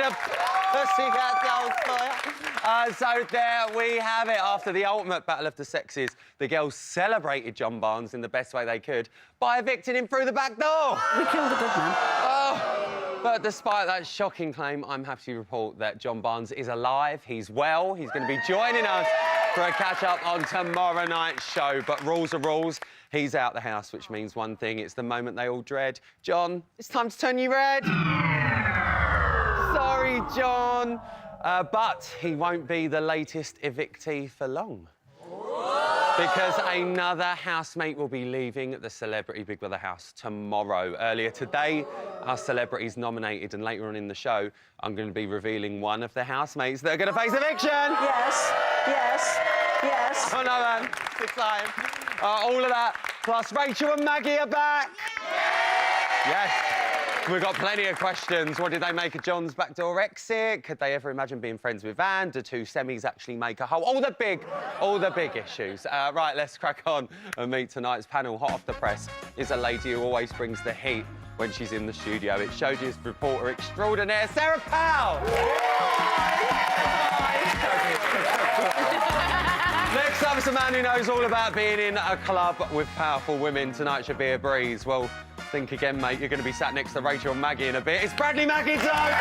the Pussycat Dolls for you. So there we have it. After the ultimate battle of the sexes, the girls celebrated John Barnes in the best way they could by evicting him through the back door. We killed a good man. Oh, but despite that shocking claim, I'm happy to report that John Barnes is alive, he's well, he's going to be joining us for a catch-up on tomorrow night's show. But rules are rules. He's out the house, which means one thing. It's the moment they all dread. John, it's time to turn you red. Sorry, John. But he won't be the latest evictee for long. Because another housemate will be leaving the Celebrity Big Brother house tomorrow. Earlier today, our celebrities nominated, and later on in the show, I'm going to be revealing one of the housemates that are going to face eviction. Yes, yes, yes. Oh, no, man. It's lying. All of that, plus Rachel and Maggie are back. Yes. We've got plenty of questions. What did they make of John's backdoor exit? Could they ever imagine being friends with Van? Do two semis actually make a whole? All the big issues. Right, let's crack on and meet tonight's panel. Hot off the press is a lady who always brings the heat when she's in the studio. It's showbiz reporter extraordinaire, Sarah Powell. Next up is a man who knows all about being in a club with powerful women. Tonight should be a breeze. Well, think again, mate. You're going to be sat next to Rachel and Maggie in a bit. It's Bradley McIntyre!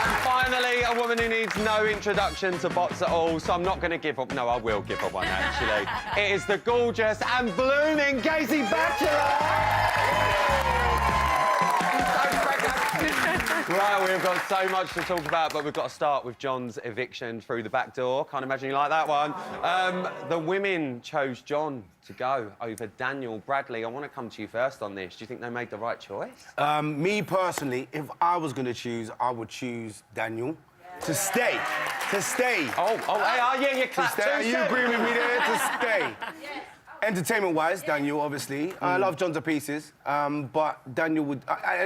And finally, a woman who needs no introduction to bots at all, so I'm not going to give up. No, I will give up one, actually. It is the gorgeous and blooming Casey Batchelor! Right, we've got so much to talk about, but we've got to start with John's eviction through the back door. Can't imagine you like that one. The women chose John to go over Daniel. Bradley, I want to come to you first on this. Do you think they made the right choice? Me personally, if I was going to choose, I would choose Daniel. To stay. To stay. Yeah, you clapped too. You agree with me there? To stay. Entertainment-wise, Daniel, obviously. I love John to pieces, but Daniel would...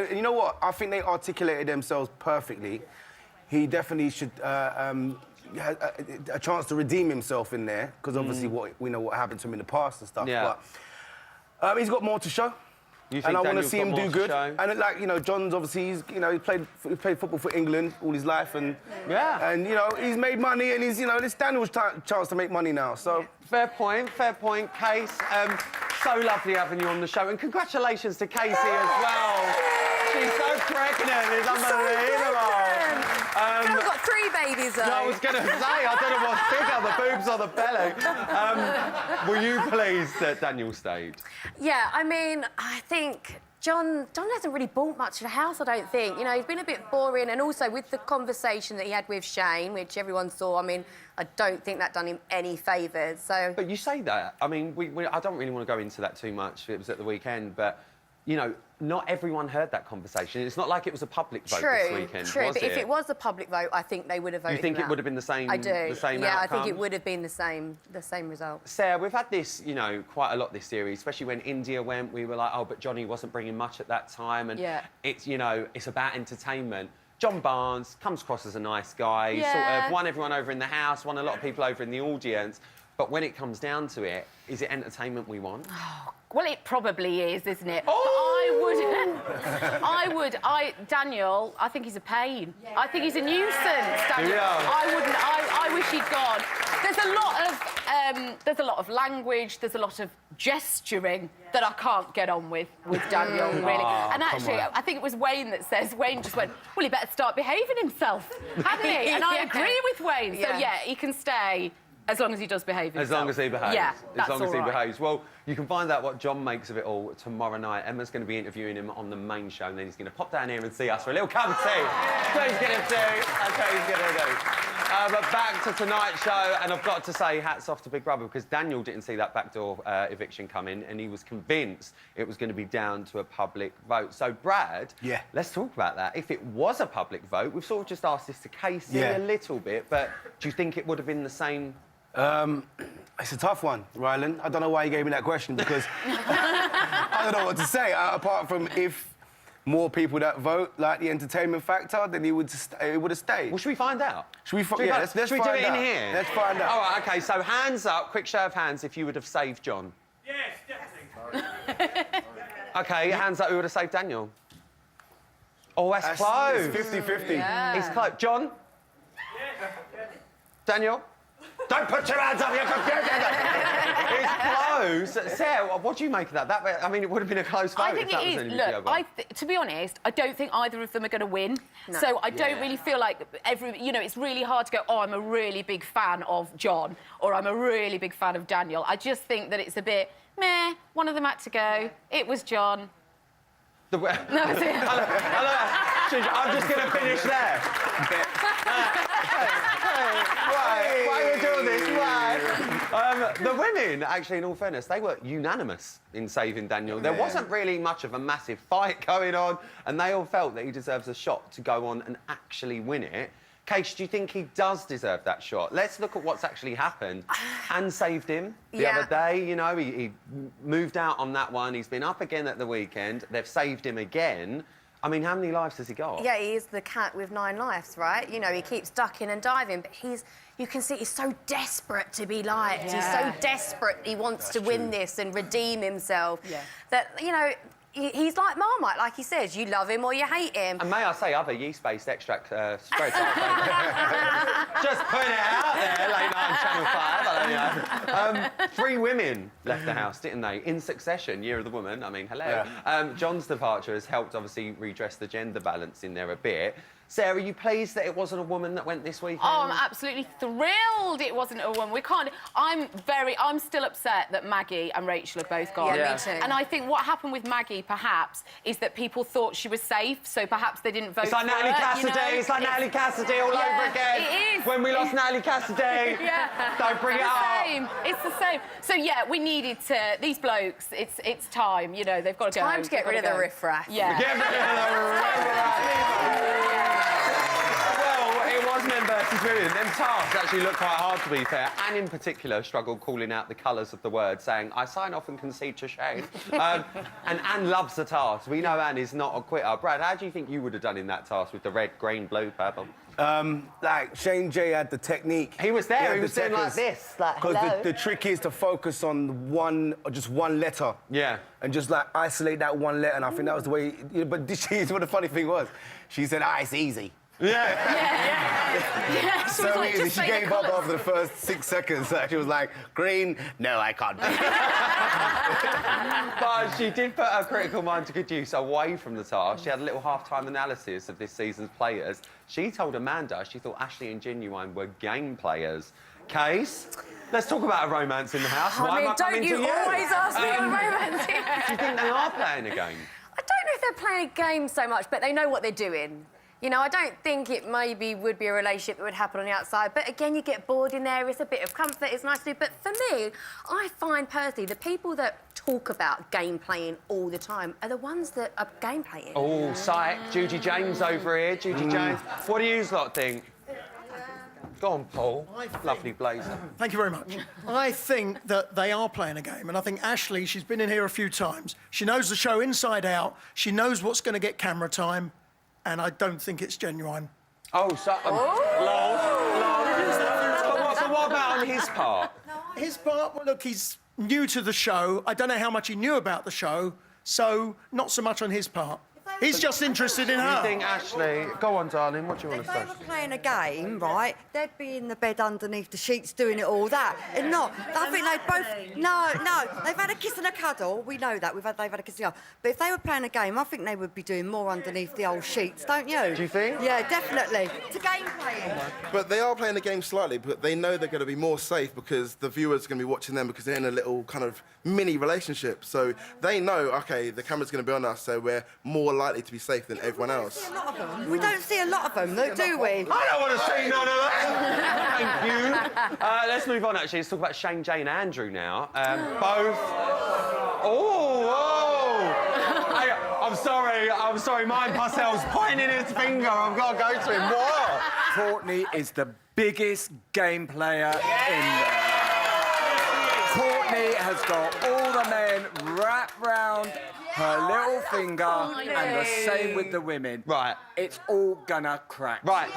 you know what? I think they articulated themselves perfectly. He definitely should have a chance to redeem himself in there, because obviously we know what happened to him in the past and stuff. Yeah. But he's got more to show. You think and I want to Daniel's see him got do more to good. show? And like, you know, John's obviously, he played football for England all his life, and yeah, and he's made money, and he's, it's Daniel's chance to make money now. So fair point, Case. So lovely having you on the show, and congratulations to Casey as well. She's so pregnant, it's unbelievable. I've got 3 babies, though. I was going to say, I don't know what's bigger, the boobs or the belly. Were you pleased that Daniel stayed? Yeah, I mean, I think John hasn't really bought much of the house, I don't think. He's been a bit boring, and also with the conversation that he had with Shane, which everyone saw, I mean, I don't think that done him any favours, so... But you say that. I mean, I don't really want to go into that too much. It was at the weekend, but... not everyone heard that conversation. It's not like it was a public vote this weekend, True, was but it? if it was a public vote, I think they would have voted. You think it would have been the same? I do. The same yeah, outcome? I think it would have been the same result. Sarah, we've had this, quite a lot this series, especially when India went. We were like, oh, but Johnny wasn't bringing much at that time, and it's, it's about entertainment. John Barnes comes across as a nice guy. He sort of won everyone over in the house, won a lot of people over in the audience. But when it comes down to it, is it entertainment we want? Oh, well, it probably is, isn't it? Oh! Daniel, I think he's a pain. Yeah. I think he's a nuisance, Daniel. Yeah. I wish he'd gone. There's a lot of language, there's a lot of gesturing that I can't get on with Daniel, really. And actually, I think it was Wayne that says, Wayne just went, well, he better start behaving himself, hadn't he? And I agree with Wayne. So, yeah, he can stay. As long as he does behave himself. As long as he behaves. Yeah, as long as he behaves. Well, you can find out what John makes of it all tomorrow night. Emma's going to be interviewing him on the main show, and then he's going to pop down here and see us for a little cup of tea. That's what he's going to do. That's what he's going to do. But back to tonight's show, and I've got to say hats off to Big Brother, because Daniel didn't see that backdoor eviction coming, and he was convinced it was going to be down to a public vote. So, Brad, let's talk about that. If it was a public vote, we've sort of just asked this to Casey a little bit, but do you think it would have been the same? It's a tough one, Rylan. I don't know why you gave me that question, because I don't know what to say, apart from if more people that vote like the entertainment factor, then it would have stayed. Well, should we find out? Should we find out? Should we do it in here? Let's find out. All right, OK, so hands up, quick show of hands if you would have saved John. Yes, definitely. OK, hands up, who would have saved Daniel? Oh, that's close. It's 50-50. Yeah. He's close. John? Daniel? Don't put your hands up, you're confused. It's close. Sarah, what do you make of that? I mean, it would have been a close vote I think if that it was is. any Look, other. to be honest, I don't think either of them are going to win. No. So I don't really feel like it's really hard to go, oh, I'm a really big fan of John or I'm a really big fan of Daniel. I just think that it's a bit meh. One of them had to go. It was John. No, it's it. I'm just going to finish there. Why are you doing this? Why? The women, actually, in all fairness, they were unanimous in saving Daniel. There wasn't really much of a massive fight going on, and they all felt that he deserves a shot to go on and actually win it. Case, do you think he does deserve that shot? Let's look at what's actually happened. Anne saved him the other day, you know, he moved out on that one. He's been up again at the weekend. They've saved him again. I mean, how many lives has he got? Yeah, he is the cat with 9 lives, right? You know, he keeps ducking and diving, but you can see he's so desperate to be liked. Yeah. He's so desperate he wants to win this and redeem himself. Yeah. That, you know, he's like Marmite, like he says, you love him or you hate him. And may I say, other yeast-based extract spreads. Just putting it out there, late night on Channel 5. I don't know. 3 women left the house, didn't they? In succession, Year of the Woman. I mean, hello. Yeah. John's departure has helped, obviously, redress the gender balance in there a bit. Sarah, are you pleased that it wasn't a woman that went this weekend? Oh, I'm absolutely thrilled it wasn't a woman. We can't... I'm still upset that Maggie and Rachel have both gone. Yeah, me too. And I think what happened with Maggie, perhaps, is that people thought she was safe, so perhaps they didn't vote It's like for Natalie her, Cassidy. you know? It's like Natalie Cassidy all over again. It is. When we lost Natalie Cassidy. Yeah. Don't bring it up. It's the same. So, yeah, we needed to... These blokes, it's time, you know, they've got to go. Time to get rid of the riffraff. Yeah. Get rid of the It was men versus women. Them tasks actually look quite hard, to be fair. Anne, in particular, struggled calling out the colours of the word, saying, I sign off and concede to Shane. And Anne loves the task. We know Anne is not a quitter. Brad, how do you think you would have done in that task with the red, green, blue, purple? Like, Shane J had the technique. He was there. had He the was doing like techers. this. Like, Because hello. the trick is to focus on just one letter. Yeah. And just, like, isolate that one letter. And I think that was the way... But what the funny thing was, she said, it's easy. Yeah, she So was like, easy. just She say the gave up colours. after the first 6 seconds. She was like, green, no, I can't. But she did put her critical mind to good use away from the task. She had a little half-time analysis of this season's players. She told Amanda she thought Ashley and Genuine were game players. Case, let's talk about a romance in the house. Why I am mean, coming don't to you always ask me on romance? Do you think they are playing a game? I don't know if they're playing a game so much, but they know what they're doing. You know, I don't think it maybe would be a relationship that would happen on the outside, but again, you get bored in there, it's a bit of comfort, it's nice to do. But for me, I find personally the people that talk about game playing all the time are the ones that are game playing. Oh, psych. Judy James over here. Judy James. What do you lot think? Go on, Paul. Lovely blazer. Thank you very much. I think that they are playing a game, and I think Ashley, she's been in here a few times. She knows the show inside out. She knows what's going to get camera time, and I don't think it's Genuine. Oh, so... But what about on his part? His part, well, look, he's new to the show. I don't know how much he knew about the show, so not so much on his part. He's just interested in You her. think Ashley... Go on, darling, what do you want If to they say? were playing a game, right, they'd be in the bed underneath the sheets doing it all that. And not. I think they'd both... No, they've had a kiss and a cuddle. We know that. They've had a kiss and a cuddle. But if they were playing a game, I think they would be doing more underneath the old sheets, don't you? Do you think? Yeah, definitely. To game playing. But they are playing the game slightly, but they know they're going to be more safe because the viewers are going to be watching them because they're in a little kind of mini relationship. So they know, OK, the camera's going to be on us, so we're more likely to be safe than everyone else. A lot of them. We don't see a lot of them, do we? I don't want to see none of that. Thank you. Let's move on, actually. Let's talk about Shane, Jay and Andrew now. Both... Oh! Hey, I'm sorry. Mine Parcel's pointing his finger. I've got to go to him. What? Courtney is the biggest game player in there. Courtney has got all the men wrapped round her little finger, and the same with the women. Right. It's all gonna crack. Right.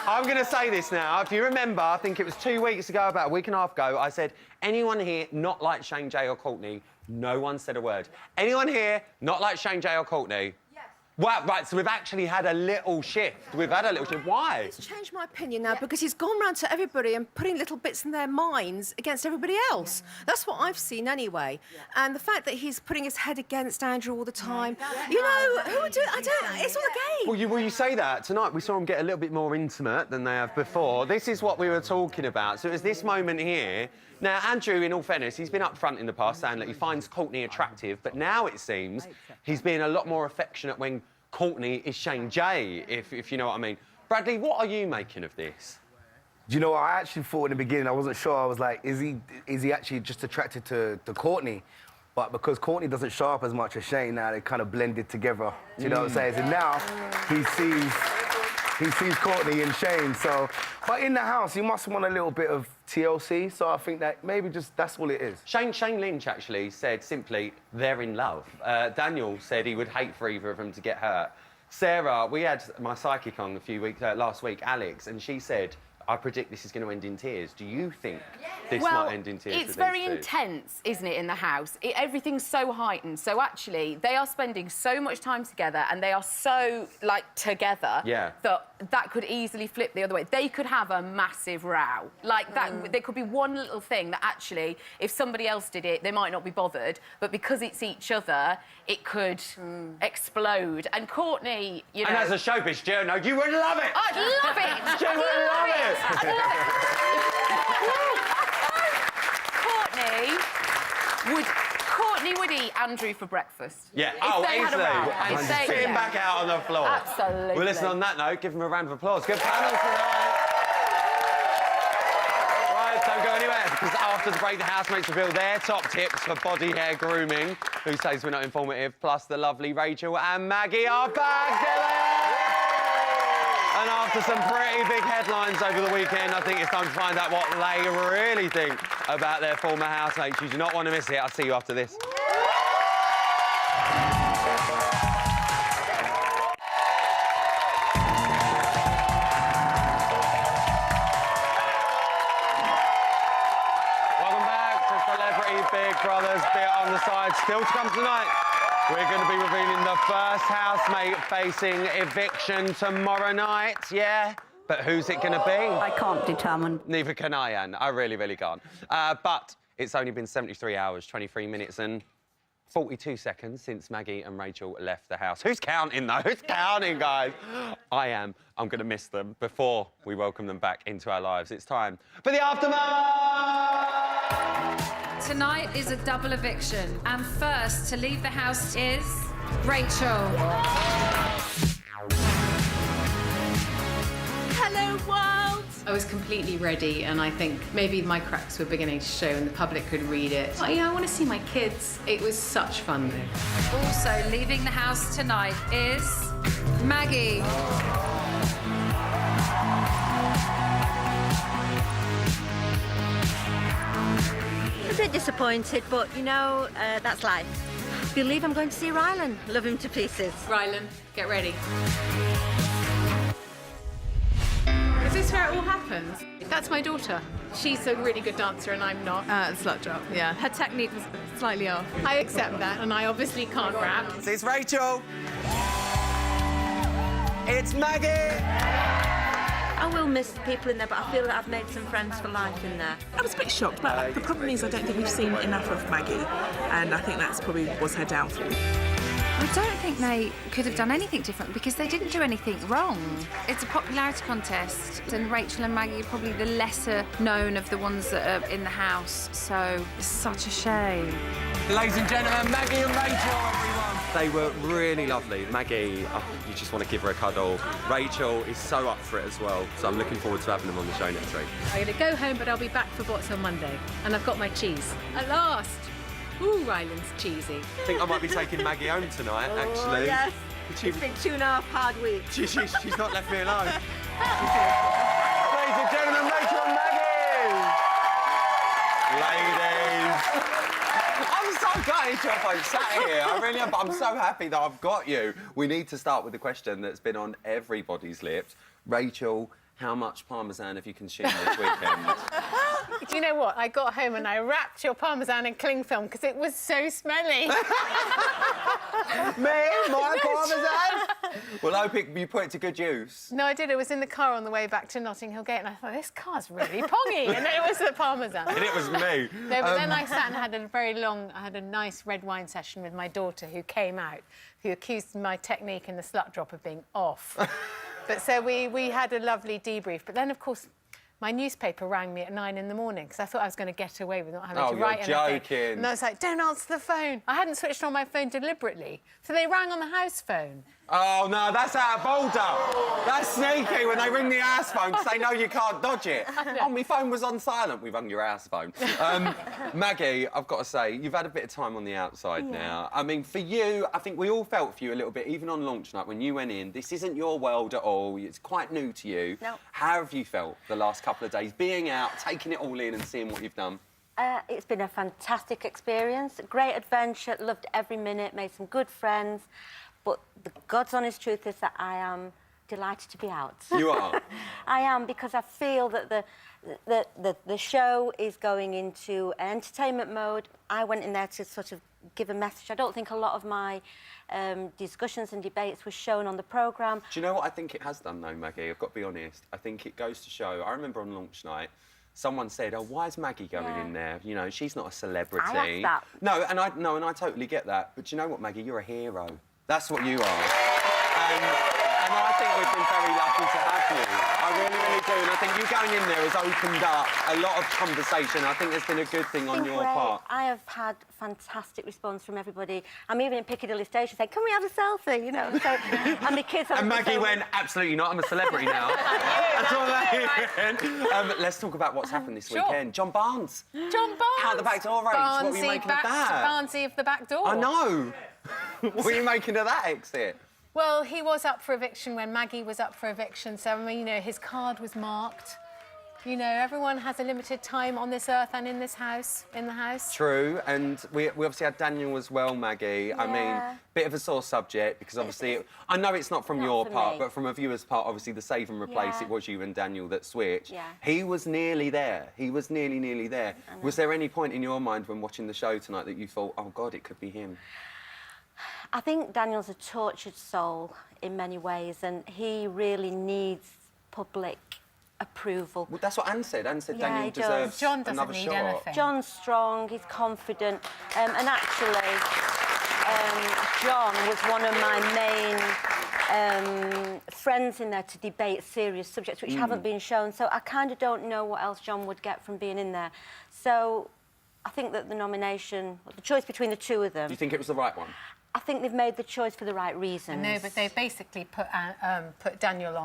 I'm going to say this now. If you remember, I think it was 2 weeks ago, about a week and a half ago, I said, anyone here not like Shane, Jay or Courtney, No one said a word. Anyone here not like Shane, Jay or Courtney? Yes. Well, right, so we've actually had a little shift. We've had a little shift. Why? It's changed my opinion now because he's gone round to everybody and putting little bits in their minds against everybody else. That's what I've seen anyway. And the fact that he's putting his head against Andrew all the time, you know, who would do it? I don't know. It's all a game. Well, you say that. Tonight we saw them get a little bit more intimate than they have before. This is what we were talking about. So it was this moment here. Now, Andrew, in all fairness, he's been up front in the past saying that he finds Courtney attractive, but now it seems he's being a lot more affectionate when Courtney is Shane Jay, if you know what I mean. Bradley, what are you making of this? Do you know what? I actually thought in the beginning, I wasn't sure. I was like, is he actually just attracted to Courtney? But because Courtney doesn't show up as much as Shane now, they kind of blended together. Do you know what I'm saying? And now he sees Courtney and Shane. So, but in the house, he must want a little bit of TLC. So I think that maybe just that's all it is. Shane Lynch actually said simply, they're in love. Daniel said he would hate for either of them to get hurt. Sarah, we had my psychic on last week, Alex, and she said, I predict this is going to end in tears. Do you think this might end in tears? It's very intense, isn't it, in the house? Everything's so heightened. So actually, they are spending so much time together and they are so, like, together that could easily flip the other way. They could have a massive row. Like, that. There could be one little thing that actually, if somebody else did it, they might not be bothered. But because it's each other, it could explode. And Courtney, you know... And as a showbiz journo, you would love it! I'd love it! You would love it! Courtney would eat Andrew for breakfast. Yeah, if they had a row. and sit him back out on the floor. Absolutely. Well, listen, on that note, give him a round of applause. Good panel tonight. Right, don't go anywhere, because after the break, the housemates reveal their top tips for body hair grooming. Who says we're not informative? Plus, the lovely Rachel and Maggie are back, Dylan! And after some pretty big headlines over the weekend, I think it's time to find out what they really think about their former housemates. You do not want to miss it. I'll see you after this. Welcome back to Celebrity Big Brother's Bit on the Side. Still to come tonight. We're going to be revealing the first housemate facing eviction tomorrow night, yeah? But who's it going to be? I can't determine. Neither can I, Anne. I really, really can't. But it's only been 73 hours, 23 minutes and 42 seconds since Maggie and Rachel left the house. Who's counting, though? Who's counting, guys? I am. I'm going to miss them before we welcome them back into our lives. It's time for the aftermath! Tonight is a double eviction, and first to leave the house is Rachel. Hello, world! I was completely ready, and I think maybe my cracks were beginning to show and the public could read it. But, I want to see my kids. It was such fun, though. Also leaving the house tonight is Maggie. A bit disappointed, but, you know, that's life. Believe I'm going to see Rylan. Love him to pieces. Rylan, get ready. Is this where it all happens? That's my daughter. She's a really good dancer and I'm not. Slut job, yeah. Her technique was slightly off. I accept that, and I obviously can't rap. It's Rachel. It's Maggie. I will miss the people in there, but I feel that I've made some friends for life in there. I was a bit shocked, but the problem is I don't think we've seen enough of Maggie, and I think that's probably was her downfall. I don't think they could have done anything different because they didn't do anything wrong. It's a popularity contest, and Rachel and Maggie are probably the lesser known of the ones that are in the house, so it's such a shame. Ladies and gentlemen, Maggie and Rachel, everyone. They were really lovely. Maggie, you just want to give her a cuddle. Rachel is so up for it as well, so I'm looking forward to having them on the show next week. I'm going to go home, but I'll be back for what's on Monday, and I've got my cheese. At last! Ooh, Ryland's cheesy. I think I might be taking Maggie home tonight, actually. Yes. It's been 2.5 hard weeks. She's not left me alone. Ladies and gentlemen, Rachel and Maggie! Ladies! I'm so glad you're both sat here. I really am, but I'm so happy that I've got you. We need to start with the question that's been on everybody's lips. Rachel, how much parmesan have you consumed this weekend? Do you know what? I got home and I wrapped your parmesan in cling film because it was so smelly. Me? My parmesan? Well, I hope you put it to good use. No, I did. It was in the car on the way back to Notting Hill Gate, and I thought, this car's really pongy. And then it was the parmesan. And it was me. No, but then I sat and had I had a nice red wine session with my daughter who came out, who accused my technique in the slut drop of being off. But so we had a lovely debrief. But then, of course, my newspaper rang me at 9 in the morning because I thought I was going to get away with not having to write anything. Oh, you're joking. And I was like, don't answer the phone. I hadn't switched on my phone deliberately. So they rang on the house phone. Oh, no, that's out of order. That's sneaky when they ring the house phone because they know you can't dodge it. Oh, my phone was on silent. We've rung your house phone. Maggie, I've got to say, you've had a bit of time on the outside now. I mean, for you, I think we all felt for you a little bit, even on launch night when you went in. This isn't your world at all. It's quite new to you. No. How have you felt the last couple of days, being out, taking it all in and seeing what you've done? It's been a fantastic experience, a great adventure, loved every minute, made some good friends. But the God's honest truth is that I am delighted to be out. You are? I am, because I feel that the show is going into entertainment mode. I went in there to sort of give a message. I don't think a lot of my discussions and debates were shown on the programme. Do you know what I think it has done, though, Maggie? I've got to be honest. I think it goes to show... I remember on launch night, someone said, oh, why is Maggie going in there? You know, she's not a celebrity. I asked that. No, and I totally get that. But do you know what, Maggie? You're a hero. That's what you are. And I think we've been very lucky to have you. I really, really do. And I think you going in there has opened up a lot of conversation. I think there's been a good thing on your part. I have had fantastic response from everybody. I'm even in Piccadilly Station saying, can we have a selfie? You know, so, and the kids... And Maggie went, absolutely not, I'm a celebrity now. That's what they went. Let's talk about what's happened this weekend. John Barnes. John Barnes. Out the back door race. What were you making of that? Barnesy of the back door. I know. What were you making of that exit? Well, he was up for eviction when Maggie was up for eviction, so, I mean, you know, his card was marked. You know, everyone has a limited time on this earth and in this house, in the house. True, and we obviously had Daniel as well, Maggie. Yeah. I mean, bit of a sore subject, because obviously, I know it's not from your part, but from a viewer's part, obviously, the save and replace, it was you and Daniel that switched. Yeah. He was nearly there. He was nearly there. Was there any point in your mind when watching the show tonight that you thought, oh, God, it could be him? I think Daniel's a tortured soul in many ways, and he really needs public approval. Well, that's what Anne said. Anne said Daniel deserves John doesn't another need shot. anything. John's strong, he's confident, and actually, John was one of my main friends in there to debate serious subjects which haven't been shown, so I kind of don't know what else John would get from being in there. So I think that the nomination, the choice between the two of them... Do you think it was the right one? I think they've made the choice for the right reasons. No, but they've basically put Daniel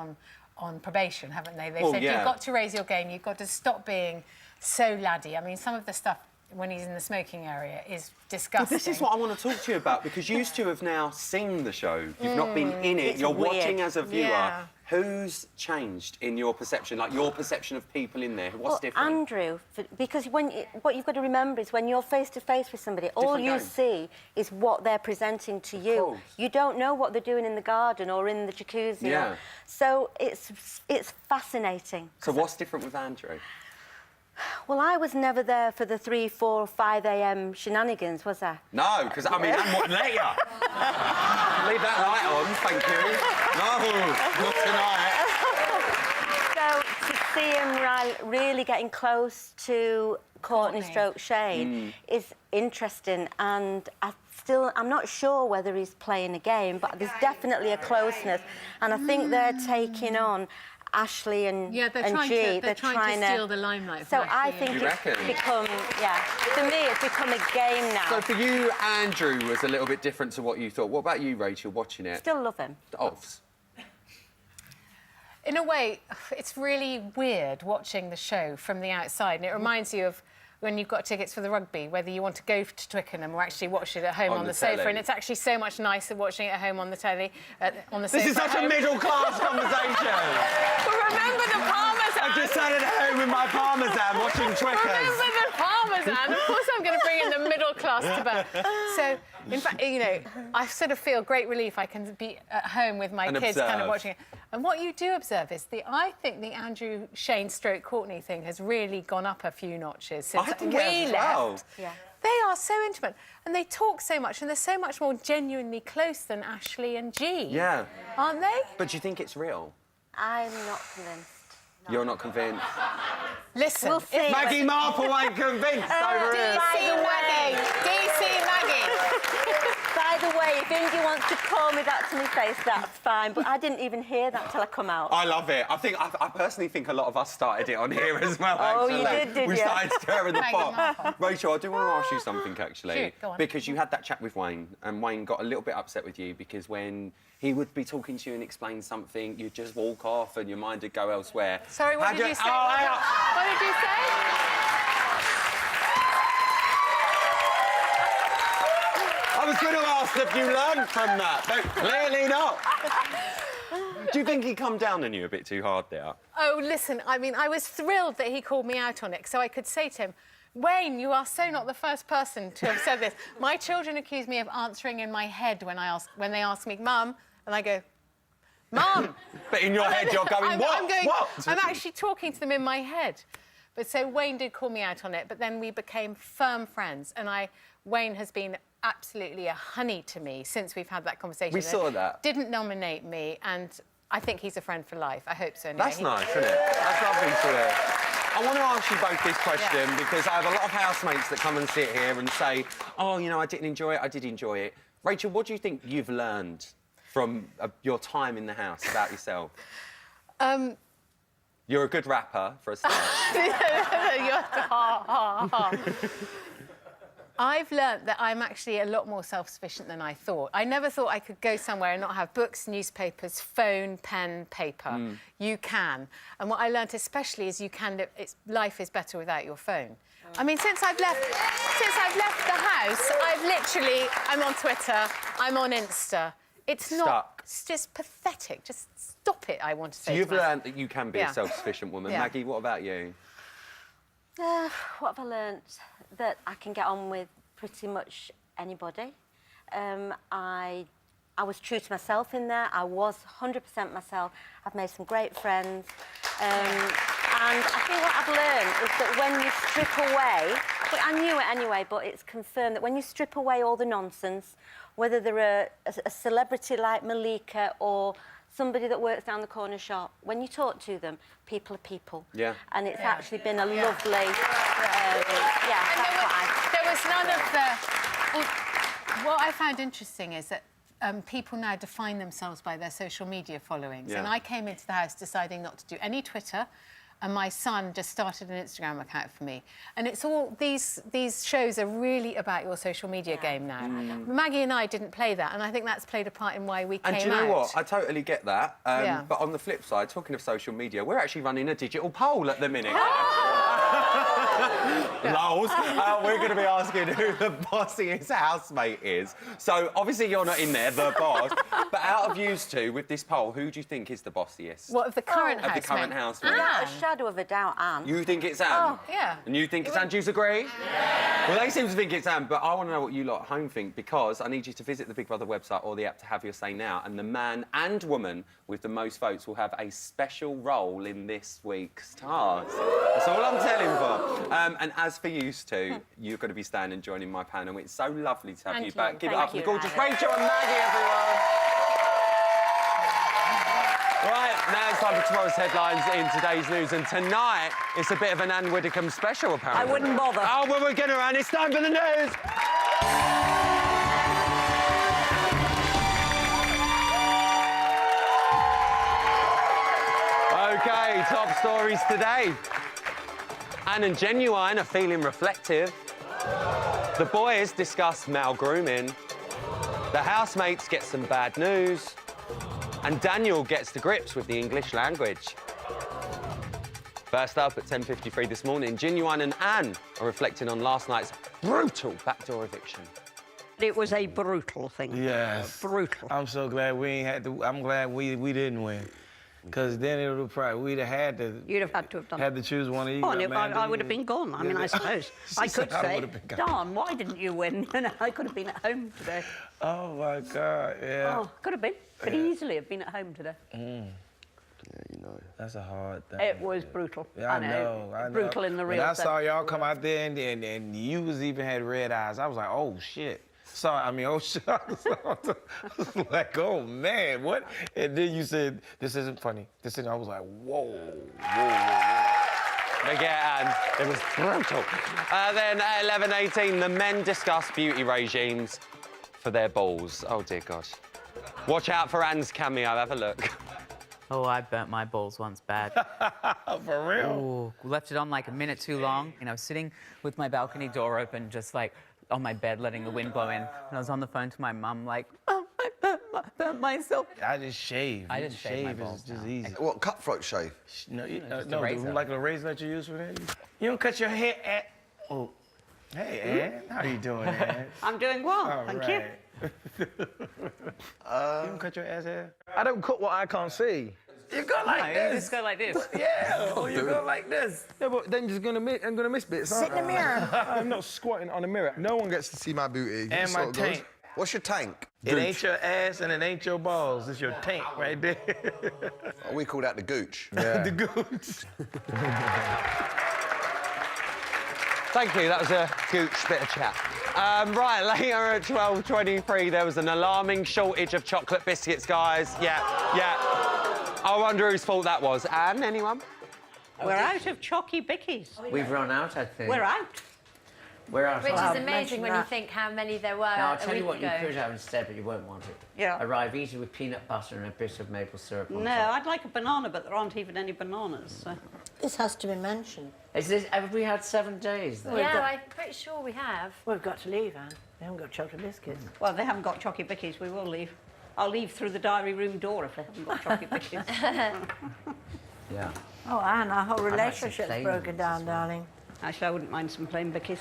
on probation, haven't they? They said, you've got to raise your game, you've got to stop being so laddie. I mean, some of the stuff when he's in the smoking area is disgusting. Well, this is what I want to talk to you about, because you two have now seen the show. You've not been in it. You're watching as a viewer. Yeah. Who's changed in your perception, like your perception of people in there? What's different? Andrew, because what you've got to remember is when you're face-to-face with somebody, all you see is what they're presenting to you. You don't know what they're doing in the garden or in the jacuzzi. Yeah. So it's fascinating. So what's different with Andrew? Well, I was never there for the 3, 4, 5 a.m. shenanigans, was I? No, because, I mean, Anne wouldn't let you. Leave that light on, thank you. No, not tonight. So, to see him really getting close to Courtney stroke Shane is interesting, and I'm not sure whether he's playing a game, but there's definitely a closeness, and I think they're taking on Ashley and they're trying to steal the limelight. So I think it's become, for me, it's become a game now. So for you, Andrew was a little bit different to what you thought. What about you, Rachel, watching it? Still love him. In a way, it's really weird watching the show from the outside, and it reminds you of when you've got tickets for the rugby, whether you want to go to Twickenham or actually watch it at home on the sofa, and it's actually so much nicer watching it at home on the telly, on the sofa. This is such a middle-class conversation. Well, remember the parmesan. I just sat at home with my parmesan watching Twickers. Remember the parmesan. Of course, I'm going to bring in the middle class to bear. So, in fact, you know, I sort of feel great relief. I can be at home with my kids, kind of watching it. And what you do observe is I think the Andrew Shane stroke Courtney thing has really gone up a few notches since we left. Yeah. They are so intimate and they talk so much and they're so much more genuinely close than Ashley and G. Yeah. Aren't they? But do you think it's real? I'm not convinced. You're not convinced? Listen, We'll see. Maggie Marple ain't convinced over here. DC Maggie. DC Maggie. By the way, if Indy wants to call me that to my face, that's fine. But I didn't even hear that till I come out. I love it. I personally think a lot of us started it on here as well. Oh, actually. you did We you? started stirring the Maggie pot. Marple. Rachel, I do want to ask you something actually, Shoot, go on. because you had that chat with Wayne, and Wayne got a little bit upset with you because when he would be talking to you and explain something, you'd just walk off and your mind would go elsewhere. Sorry, what did you say? Oh, hang on. What did you say? I was going to ask if you learned from that, but clearly not. Do you think he come down on you a bit too hard there? Oh, listen, I mean, I was thrilled that he called me out on it, so I could say to him, Wayne, you are so not the first person to have said this. My children accuse me of answering in my head when they ask me, Mum, and I go, Mum! But in your head, you're going, what? What? I'm actually talking to them in my head. But so Wayne did call me out on it, but then we became firm friends, and Wayne has been absolutely a honey to me since we've had that conversation. We saw that. Didn't nominate me, and I think he's a friend for life. I hope so. Anyway. That's nice, isn't it? That's lovely to hear. I want to ask you both this question because I have a lot of housemates that come and sit here and say, oh, you know, I didn't enjoy it, I did enjoy it. Rachel, what do you think you've learned from your time in the house about yourself? You're a good rapper, for a start. I've learnt that I'm actually a lot more self-sufficient than I thought. I never thought I could go somewhere and not have books, newspapers, phone, pen, paper. You can. And what I learnt especially is life is better without your phone. I mean, since I've left the house, I'm on Twitter, I'm on Insta. It's not... It's just pathetic. Just stop it, I want to say. So you've learnt that you can be a self-sufficient woman. Yeah. Maggie, what about you? What have I learnt? That I can get on with pretty much anybody. I was true to myself in there. I was 100% myself. I've made some great friends. And I think what I've learned is that when you strip away, but I knew it anyway, but it's confirmed that when you strip away all the nonsense, whether they're a celebrity like Malika or somebody that works down the corner shop, when you talk to them, people are people. Yeah. And it's actually been a lovely... There was none of the... What I found interesting is that people now define themselves by their social media followings. Yeah. And I came into the house deciding not to do any Twitter, and my son just started an Instagram account for me. And it's all... These shows are really about your social media game now. Maggie and I didn't play that, and I think that's played a part in why we came out. And do you know what? I totally get that. But on the flip side, talking of social media, we're actually running a digital poll at the minute. Lols. We're going to be asking who the bossiest housemate is. So, obviously, you're not in there, the boss. But out of you two, with this poll, who do you think is the bossiest? What, of the current housemate? Of the current housemate. Without a shadow of a doubt, Anne. You think it's Anne? Oh, yeah. And you think it's Anne? Do you agree? Yeah. Well, they seem to think it's Anne, but I want to know what you lot at home think, because I need you to visit the Big Brother website or the app to have your say now, and the man and woman with the most votes will have a special role in this week's task. That's all I'm telling for. And as for you two, you're going to be staying and joining my panel. It's so lovely to have you back. Give it up for the gorgeous Rachel and Maggie, everyone. Right, now it's time for tomorrow's headlines in today's news, and tonight it's a bit of an Anne Widdecombe special, apparently. I wouldn't bother. Oh, well, we're getting around. It's time for the news. OK, top stories today. Anne and Genuine are feeling reflective. The boys discuss male grooming. The housemates get some bad news. And Daniel gets to grips with the English language. First up at 10:53 this morning, Genuine and Anne are reflecting on last night's brutal backdoor eviction. It was a brutal thing. Yes. Brutal. I'm so glad we ain't had to. I'm glad we didn't win. Because then it would probably, we'd have had to... You'd have had to have done had to choose one of you. Oh, and I would have been gone. I mean, I suppose. I could say, darn, why didn't you win? And I could have been at home today. Oh, my God, yeah. Oh, could have been. Could easily have been at home today. you know. That's a hard thing. It was brutal. Yeah, I know. Brutal in the real When I sense. saw y'all come out there and you was even had red eyes, I was like, oh shit. Oh shit. I was like, oh man, what? And then you said, this isn't funny. I was like, whoa. But yeah, and it was brutal. Then at 11:18, the men discuss beauty regimes for their balls. Oh dear God. Watch out for Anne's cameo. Have a look. Oh, I burnt my balls once bad. For real? Ooh, left it on like a minute too long. And I was sitting with my balcony door open, just like on my bed, letting the wind blow in. And I was on the phone to my mum, like, oh, I burnt myself. I just shave. I just shave my balls is just now. easy. What, cutthroat shave? No, just a no, razor. like a razor that you use for that? You don't cut your hair at... Oh, hey, Ann. How you doing, Ann? I'm doing well, All thank right. you. You don't cut your ass hair? I don't cut what I can't see. You go like No, you this. just go like this. Yeah, or you go like this. Yeah, but then I'm gonna miss bits. Sit in the mirror. I'm not squatting on a mirror. No one gets to see my booty. And my tank. What's your tank? It ain't your ass and it ain't your balls. It's your tank right there. We call that the gooch. Yeah. The gooch. Thank you, that was a gooch bit of chat. Right, later at 12:23, there was an alarming shortage of chocolate biscuits, guys. Yeah. I wonder whose fault that was. Anne, anyone? We're out of Chocky Bickies. We've run out, I think. We're out. We're out. Which Well, is amazing when you think how many there were Now, I'll a tell you week what ago. you could have instead, but you won't want it. Yeah. A Rivita with peanut butter and a bit of maple syrup on No, top. I'd like a banana, but there aren't even any bananas. So. This has to be mentioned. Have we had 7 days then? Yeah, I'm pretty sure we have. We've got to leave, Anne. They haven't got chocolate biscuits. Well, they haven't got Chocky Bickies. We will leave. I'll leave through the diary room door if they haven't got Chocky Bickies. Yeah. Oh, Anne, our whole like some relationship's plain broken down, darling. Actually, I wouldn't mind some plain Bickies.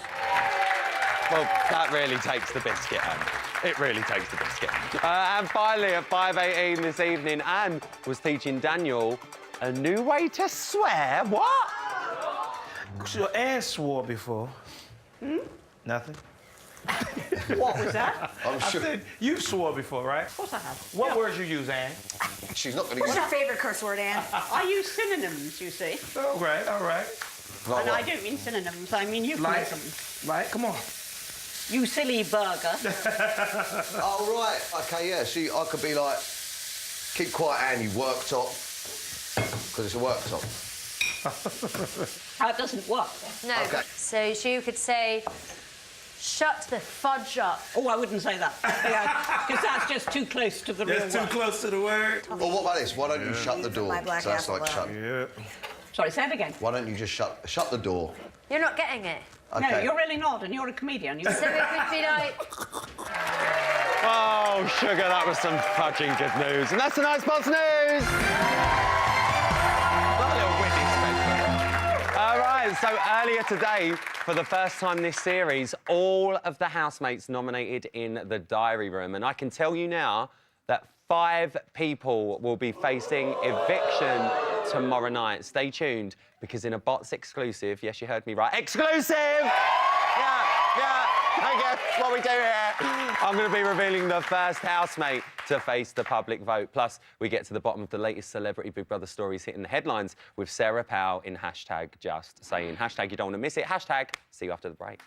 Well, that really takes the biscuit, Anne. It really takes the biscuit. And finally, at 5:18 this evening, Anne was teaching Daniel a new way to swear. What? So Ann swore before. Nothing. What was that? I'm sure. I said, you swore before, right? Of course I have. What words you use, Ann? She's not going to What's use your favourite curse word, Anne? I use synonyms, you see. All right. And I don't mean synonyms, I mean euphemisms. Like, come on. You silly burger. Oh, right. OK, yeah. See, I could be like, keep quiet, Anne, you worktop. Because it's a worktop. That doesn't work. No. Okay. So you could say, shut the fudge up. Oh, I wouldn't say that. Because that's just too close to the real That's too word. close to the word. Well, what about this? Why don't you shut the door? My black So that's apple like shut. Yeah. Sorry, say it again. Why don't you just shut the door? You're not getting it. Okay. No, you're really not, and you're a comedian. You... So it could be like, Oh, sugar, that was some fudging good news. And that's tonight's Boss News! Not a little Whitney segment. All right, so earlier today, for the first time this series, all of the housemates nominated in the diary room. And I can tell you now that 5 people will be facing eviction tomorrow night. Stay tuned, because in a Bots exclusive, yes, you heard me right, exclusive! Yeah, I guess what we do here. I'm going to be revealing the first housemate to face the public vote. Plus, we get to the bottom of the latest celebrity Big Brother stories hitting the headlines with Sarah Powell in hashtag just saying. Hashtag you don't want to miss it. Hashtag see you after the break.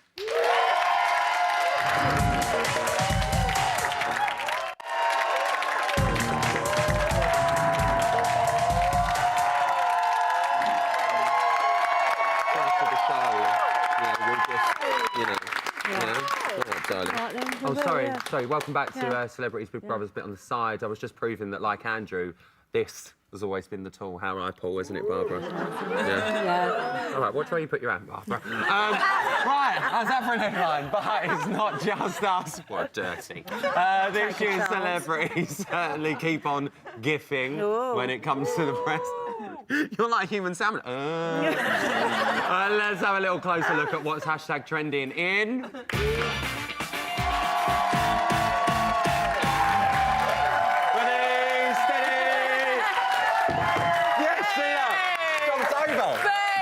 Oh, sorry. Welcome back to Celebrities Big Brother's bit on the side. I was just proving that, like Andrew, this has always been the tool. How I pull, isn't it, Barbara? Yeah. All right, watch where you put your hand, Barbara. Right, how's that for an headline? But it's not just us. What dirty. This year's celebrities certainly keep on gifting when it comes to the press. You're like a human salmon. Let's have a little closer look at what's hashtag trending in...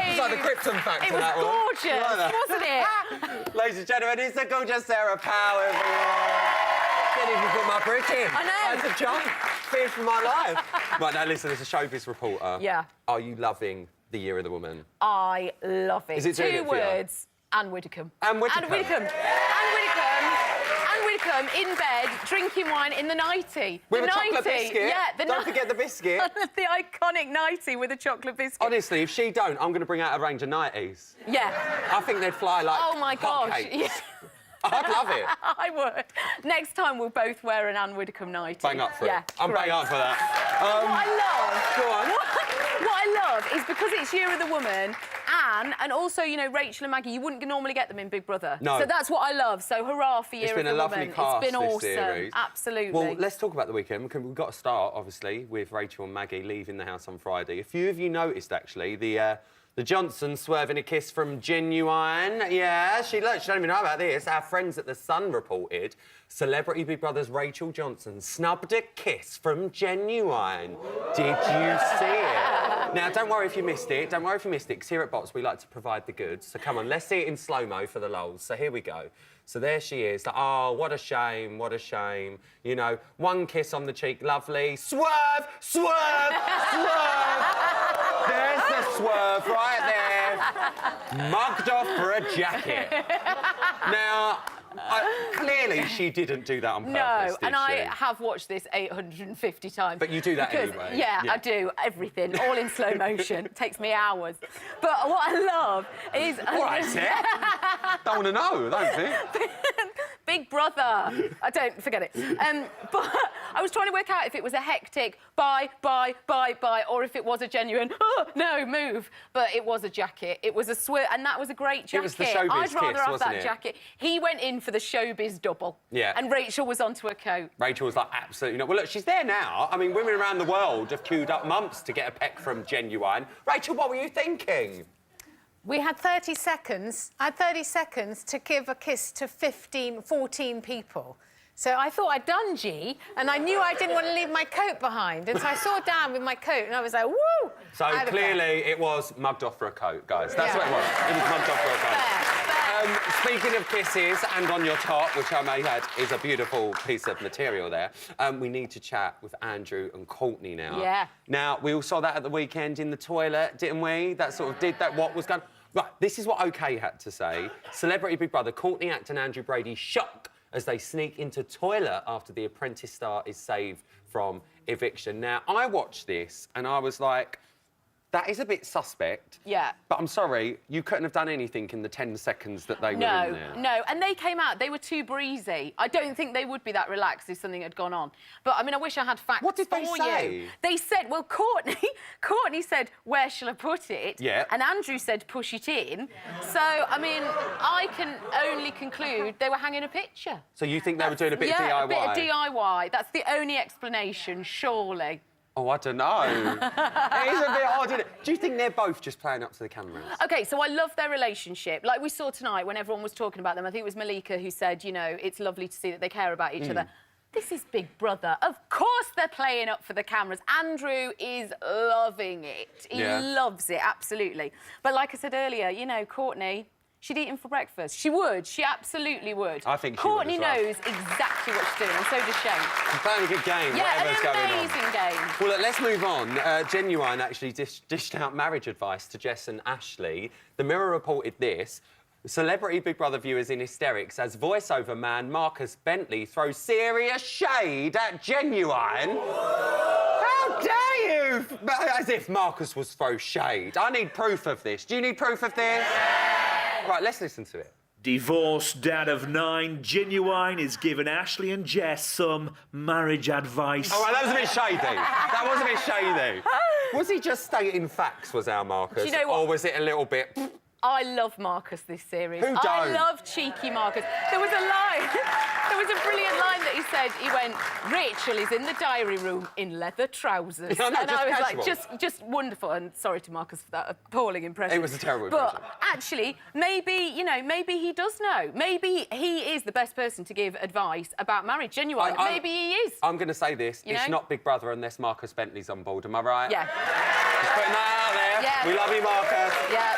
It's like the Krypton factor, It was that one. gorgeous, Like that. wasn't it? Ladies and gentlemen, it's the gorgeous Sarah Powell, everyone. can't even put my brick in. I know. I had to jump. Fear for my life. Right, now listen, as a showbiz reporter, Yeah. are you loving the Year of the Woman? I love it. Is it doing Two it for you? words, Anne Widdecombe. Anne Widdecombe. Anne Widdecombe. Anne Widdecombe. Anne Widdecombe in bed, drinking wine in the nightie. With the a chocolate 90, biscuit? Yeah, Don't forget the biscuit. The iconic 90 with a chocolate biscuit. Honestly, if she don't, I'm going to bring out a range of 90s. Yeah. I think they'd fly like Oh my gosh. hotcakes. Yeah. I'd love it. I would. Next time we'll both wear an Anne Widdecombe 90. Bang up for yeah, it. I'm great. bang up for that. What I love. Go on. What I love is because it's Year of the Woman, Anne, and also, you know, Rachel and Maggie, you wouldn't normally get them in Big Brother. No. So that's what I love. So hurrah for Year It's of been the a lovely Woman. cast, It's been this awesome. series. Absolutely. Well, let's talk about the weekend. We've got to start, obviously, with Rachel and Maggie leaving the house on Friday. A few of you noticed, actually, the Johnsons swerving a kiss from Genuine. Yeah, she don't even know about this. Our friends at The Sun reported Celebrity Big Brother's Rachel Johnson snubbed a kiss from Genuine. Did you see it? Now, don't worry if you missed it. Don't worry if you missed it, because here at Bots, we like to provide the goods. So come on, let's see it in slow-mo for the lols. So here we go. So there she is. Like, oh, what a shame, what a shame. You know, one kiss on the cheek, lovely. Swerve, swerve, swerve. There's the swerve right there. Mugged off for a jacket. Now, clearly she didn't do that on purpose, No, did and she? I have watched this 850 times. But you do that because, anyway. Yeah, Yeah. I do. Everything. All in slow motion. It takes me hours. But what I love is... All right, Seth. Don't want to know, don't think. Big Brother. I don't forget it. But I was trying to work out if it was a hectic bye, or if it was a genuine no move. But it was a jacket. It was a swerve, and that was a great jacket. It was the showbiz I'd rather kiss, have wasn't that it? jacket. He went in for the showbiz double. Yeah. And Rachel was onto a coat. Rachel was like, absolutely not. Well, look, she's there now. I mean, women around the world have queued up months to get a peck from Genuine. Rachel, what were you thinking? We had 30 seconds. I had 30 seconds to give a kiss to 14 people. So I thought I'd done G, and I knew I didn't want to leave my coat behind. And so I saw Dan with my coat, and I was like, woo! So Out of clearly it was mugged off for a coat, guys. That's what it was. It was mugged off for a coat. Speaking of kisses, and on your top, which I may add is a beautiful piece of material there, we need to chat with Andrew and Courtney now. Yeah. Now, we all saw that at the weekend in the toilet, didn't we? That sort of did that, what was going... Right, this is what OK had to say. Celebrity Big Brother, Courtney Act and Andrew Brady shock as they sneak into toilet after the Apprentice star is saved from eviction. Now, I watched this and I was like, that is a bit suspect. Yeah. But I'm sorry, you couldn't have done anything in the 10 seconds that they were in there. No, and they came out, they were too breezy. I don't think they would be that relaxed if something had gone on. But, I mean, I wish I had facts for you. What did they say? They said, well, Courtney said, where shall I put it? Yeah. And Andrew said, push it in. So, I mean, I can only conclude they were hanging a picture. So you think they were doing a bit of DIY? Yeah, a bit of DIY. That's the only explanation, surely. Oh, I don't know. It is a bit odd, isn't it? Do you think they're both just playing up to the cameras? OK, so I love their relationship. Like we saw tonight when everyone was talking about them, I think it was Malika who said, you know, it's lovely to see that they care about each other. This is Big Brother. Of course they're playing up for the cameras. Andrew is loving it. He loves it, absolutely. But like I said earlier, you know, Courtney... She'd eat him for breakfast. She would. She absolutely would. I think she Courtney would as well. knows exactly what she's doing, and so does Shane. She's playing a good game, Yeah, whatever's going on. an amazing game. Well, look, let's move on. Genuine actually dished out marriage advice to Jess and Ashley. The Mirror reported this. Celebrity Big Brother viewers in hysterics as voiceover man Marcus Bentley throws serious shade at Genuine. How dare you? As if Marcus was throw shade. I need proof of this. Do you need proof of this? Right, let's listen to it. Divorced dad of 9, Genuine is giving Ashley and Jess some marriage advice. Oh, right, that was a bit shady. That was a bit shady. Was he just stating facts, was our Marcus? Do you know what? Or was it a little bit... I love Marcus this series. Who don't? I love cheeky Marcus. There was a line, there was a brilliant line that he said. He went, Rachel is in the diary room in leather trousers. Yeah, no, and just I was casual. like, just wonderful. And sorry to Marcus for that appalling impression. It was a terrible impression. But actually, maybe, you know, maybe he does know. Maybe he is the best person to give advice about marriage. Genuine. Maybe he is. I'm going to say this. You it's know? not Big Brother unless Marcus Bentley's on board. Am I right? Yeah. Just putting that out there. Yeah. We love you, Marcus. Yeah.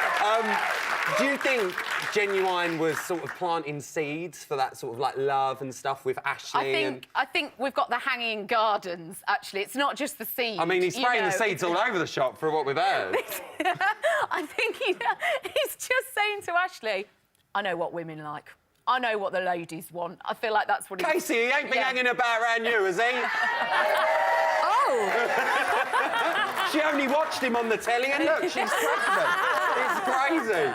Do you think Genuine was sort of planting seeds for that sort of like love and stuff with Ashley? I think we've got the hanging gardens, actually. It's not just the seeds. I mean, he's spraying the seeds all over the shop for what we've heard. I think he's just saying to Ashley, I know what women like. I know what the ladies want. I feel like that's what Casey, he ain't been hanging about around you, has he? Oh! She only watched him on the telly and look, she's pregnant. It's crazy.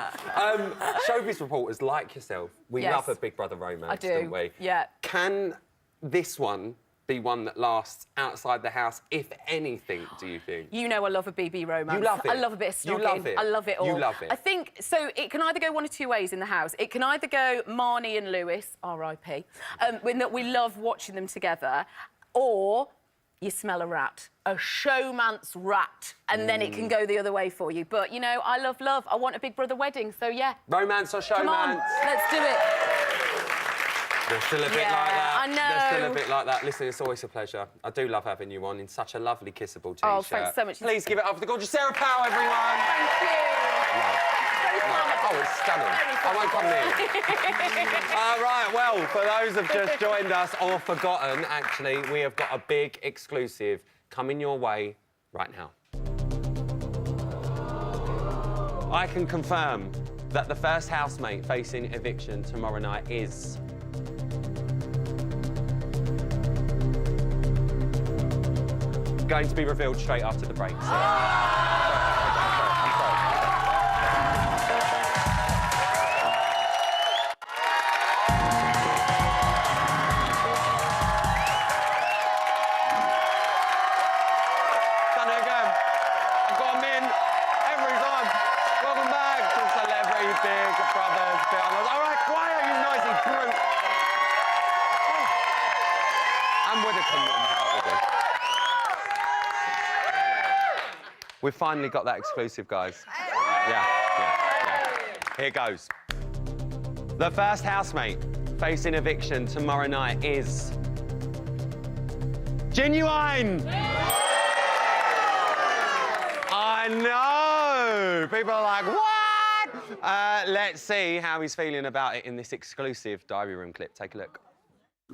Showbiz reporters like yourself, we love a Big Brother romance, don't we? Yeah. Can this one be one that lasts outside the house, if anything, do you think? You know I love a BB romance. You love it. I love a bit of snogging. You love it. I love it all. You love it. I think, so it can either go one of two ways in the house. It can either go Marnie and Lewis, R.I.P., when that we love watching them together, or you smell a rat, a showmance rat, and then it can go the other way for you. But, you know, I love love. I want a Big Brother wedding, so yeah. Romance or showmance? Come on, let's do it. They're still a bit like that. I know. They're still a bit like that. Listen, it's always a pleasure. I do love having you on in such a lovely, kissable T-shirt. Oh, thanks so much. Please give it up for the gorgeous Sarah Powell, everyone. Thank you. Oh, it's stunning. I won't come near. All right, well, for those who've just joined us or forgotten, actually, we have got a big exclusive coming your way right now. I can confirm that the first housemate facing eviction tomorrow night is... going to be revealed straight after the break. So... I'm sorry. Done it again. I've got them in every time. Welcome back to Celebrity Big Brothers. All right, quiet, you noisy brute. I'm with it. We've finally got that exclusive, guys. Yeah. Here goes. The first housemate facing eviction tomorrow night is... Genuine! I know! People are like, what? Let's see how he's feeling about it in this exclusive diary room clip. Take a look.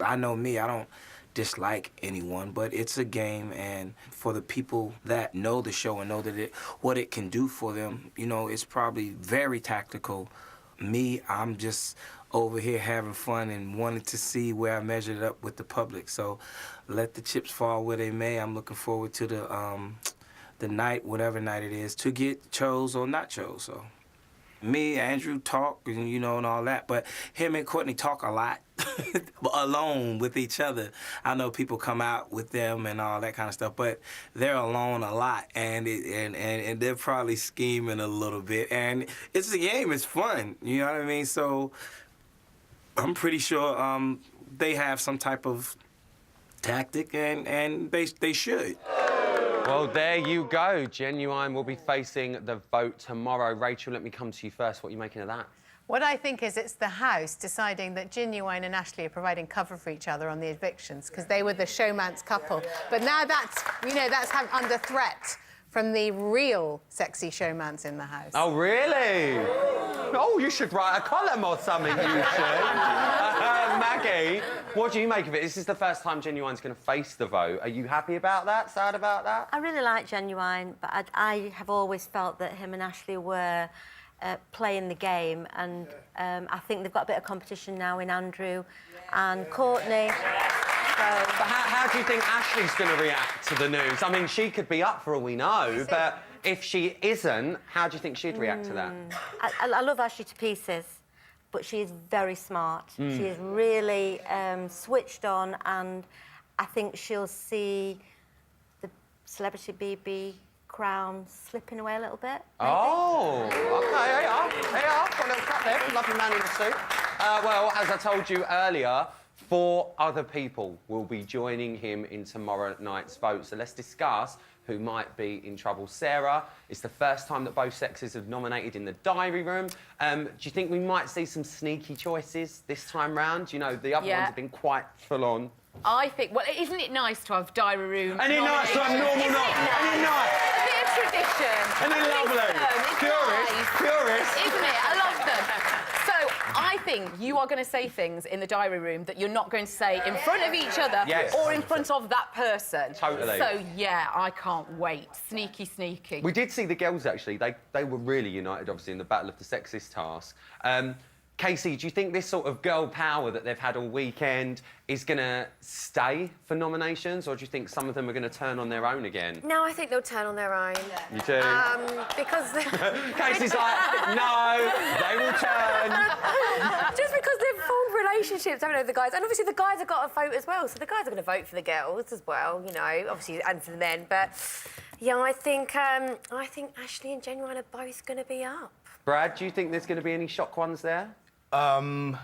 I know me, I don't dislike anyone, but it's a game, and for the people that know the show and know that what it can do for them, you know, it's probably very tactical. Me, I'm just over here having fun and wanting to see where I measured up with the public. So let the chips fall where they may. I'm looking forward to the night, whatever night it is, to get chose or not chose. So me, Andrew talk, and you know, and all that, but him and Courtney talk a lot. Alone with each other. I know people come out with them and all that kind of stuff, but they're alone a lot, and they're probably scheming a little bit. And it's a game. It's fun. You know what I mean? So I'm pretty sure they have some type of tactic, and they should. Well, there you go. Genuine will be facing the vote tomorrow. Rachel, let me come to you first. What are you making of that? What I think is it's the house deciding that Genuine and Ashley are providing cover for each other on the evictions because they were the showmance couple. But now that's, you know, that's under threat from the real sexy showmance in the house. Oh, really? Oh, you should write a column or something, you should. Maggie, what do you make of it? This is the first time Genuine's going to face the vote. Are you happy about that? Sad about that? I really like Genuine, but I have always felt that him and Ashley were... playing the game, and I think they've got a bit of competition now in Andrew and Courtney. But how do you think Ashley's going to react to the news? I mean, she could be up for all we know, but if she isn't, how do you think she'd react to that? I love Ashley to pieces, but she is very smart. She is really switched on, and I think she'll see the Celebrity BB crown slipping away a little bit. Maybe. Oh, OK, there you are. There you are. Got a little cut there. Lovely man in the suit. Well, as I told you earlier, 4 other people will be joining him in tomorrow night's vote. So let's discuss who might be in trouble. Sarah, it's the first time that both sexes have nominated in the diary room. Do you think we might see some sneaky choices this time round? You know, the other ones have been quite full on. I think, well, isn't it nice to have diary room? Any nights to have normal night? Any night? A bit of tradition. Any lovely? Purist. Isn't it? I love them. So I think you are going to say things in the diary room that you're not going to say in front of each other or in front of that person. Totally. So, yeah, I can't wait. Sneaky, sneaky. We did see the girls, actually. They were really united, obviously, in the Battle of the Sexist task. Casey, do you think this sort of girl power that they've had all weekend is going to stay for nominations, or do you think some of them are going to turn on their own again? No, I think they'll turn on their own. You do? Because... Casey's like, no, they will turn. Just because they've formed relationships, haven't they, with the guys? And obviously the guys have got to vote as well, so the guys are going to vote for the girls as well, you know, obviously, and for the men. But, yeah, I think Ashley and Genuine are both going to be up. Brad, do you think there's going to be any shock ones there? I'm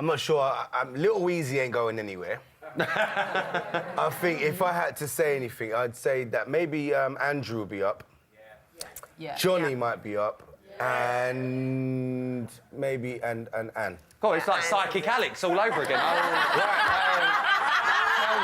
not sure. Little Weezy ain't going anywhere. I think if I had to say anything, I'd say that maybe Andrew will be up. Johnny might be up. And maybe and Anne. God, it's like Psychic Alex all over again.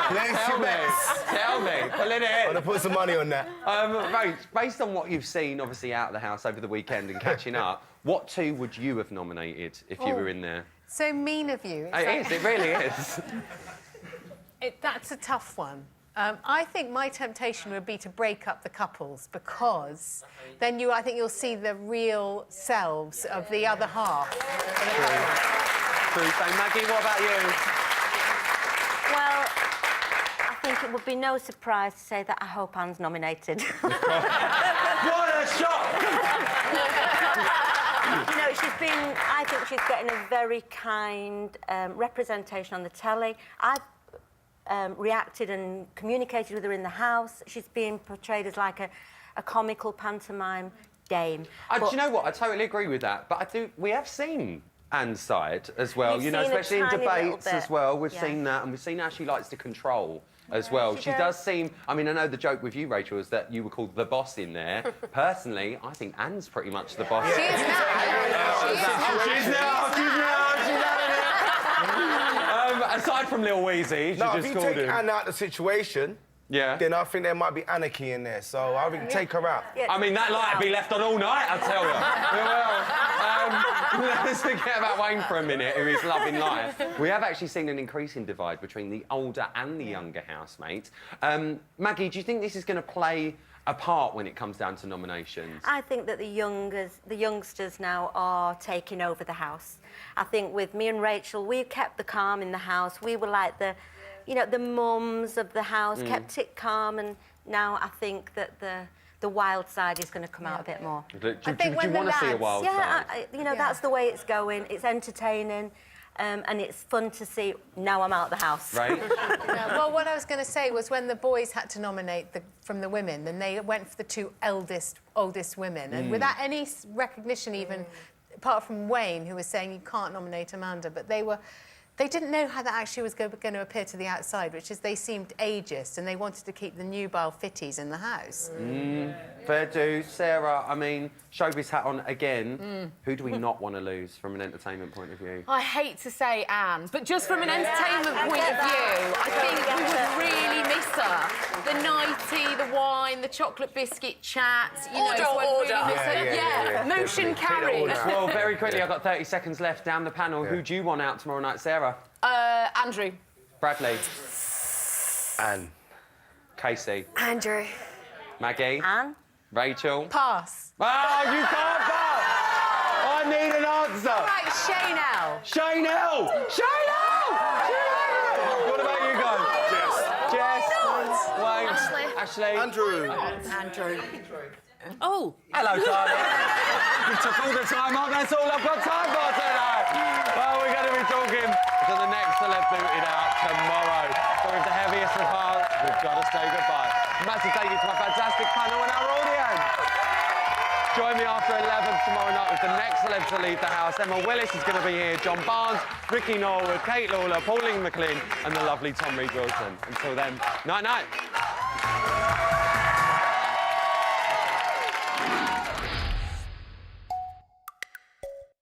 Tell me. Pull it in. I'm going to put some money on that. Rach, based on what you've seen, obviously, out of the house over the weekend and catching up, what two would you have nominated if you were in there? So mean of you. It really is. That's a tough one. I think my temptation would be to break up the couples, because then I think you'll see the real selves of the other half. True. So, Maggie, what about you? Well, I think it would be no surprise to say that I hope Anne's nominated. What a shock! You know, I think she's getting a very kind representation on the telly. I've reacted and communicated with her in the house. She's being portrayed as like a comical pantomime dame. Do you know what? I totally agree with that. But we have seen Anne's side as well, you know, especially in debates as well. We've seen that, and we've seen how she likes to control as well. She does seem... I mean, I know the joke with you, Rachel, is that you were called the boss in there. Personally, I think Anne's pretty much the boss. She is now. She's aside from Lil Weezy, she just if you called take him. Anne out of the situation, then I think there might be anarchy in there. So I think take her out. I mean, that light will be left on all night, I tell you. Let's forget about Wayne for a minute, who is loving life. We have actually seen an increasing divide between the older and the younger housemates. Maggie, do you think this is going to play a part when it comes down to nominations? I think that the youngsters now are taking over the house. I think with me and Rachel, we kept the calm in the house. We were like the mums of the house, kept it calm, and now I think that the wild side is going to come out a bit more. Do you want to see a wild side? Yeah, that's the way it's going. It's entertaining. And it's fun to see. Now I'm out of the house. Right. Well, what I was going to say was when the boys had to nominate from the women, then they went for the two oldest women, and without any recognition, even apart from Wayne, who was saying you can't nominate Amanda, but they didn't know how that actually was going to appear to the outside, which is they seemed ageist and they wanted to keep the nubile fitties in the house. Fair dues. Sarah, I mean, showbiz hat on again. Who do we not want to lose from an entertainment point of view? I hate to say Anne, but just from an entertainment point of view, I think we would really miss her. The nighty, the wine, the chocolate biscuit chat. Order. Really miss her. Motion carriage. Well, very quickly, I've got 30 seconds left down the panel. Who do you want out tomorrow night, Sarah? Andrew. Bradley. Anne. Casey. Andrew. Maggie. Anne. Rachel. Pass. Oh, you can't pass! I need an answer. All right, Shaynell. Shaynell! What about you guys? Jess. Wayne. Ashley. Andrew. Oh. Hello, Charlie. You took all the time off. That's all I've got time for tonight. Well, we're going to be talking to the next celeb booted out tomorrow. So with the heaviest of hearts, we've got to say goodbye. Massive thank you to my fantastic panel and our audience. Join me after 11 tomorrow night with the next celeb to leave the house. Emma Willis is going to be here, John Barnes, Ricky Norwood, Kate Lawler, Pauline McLean and the lovely Tom Reed Wilson. Until then, night-night.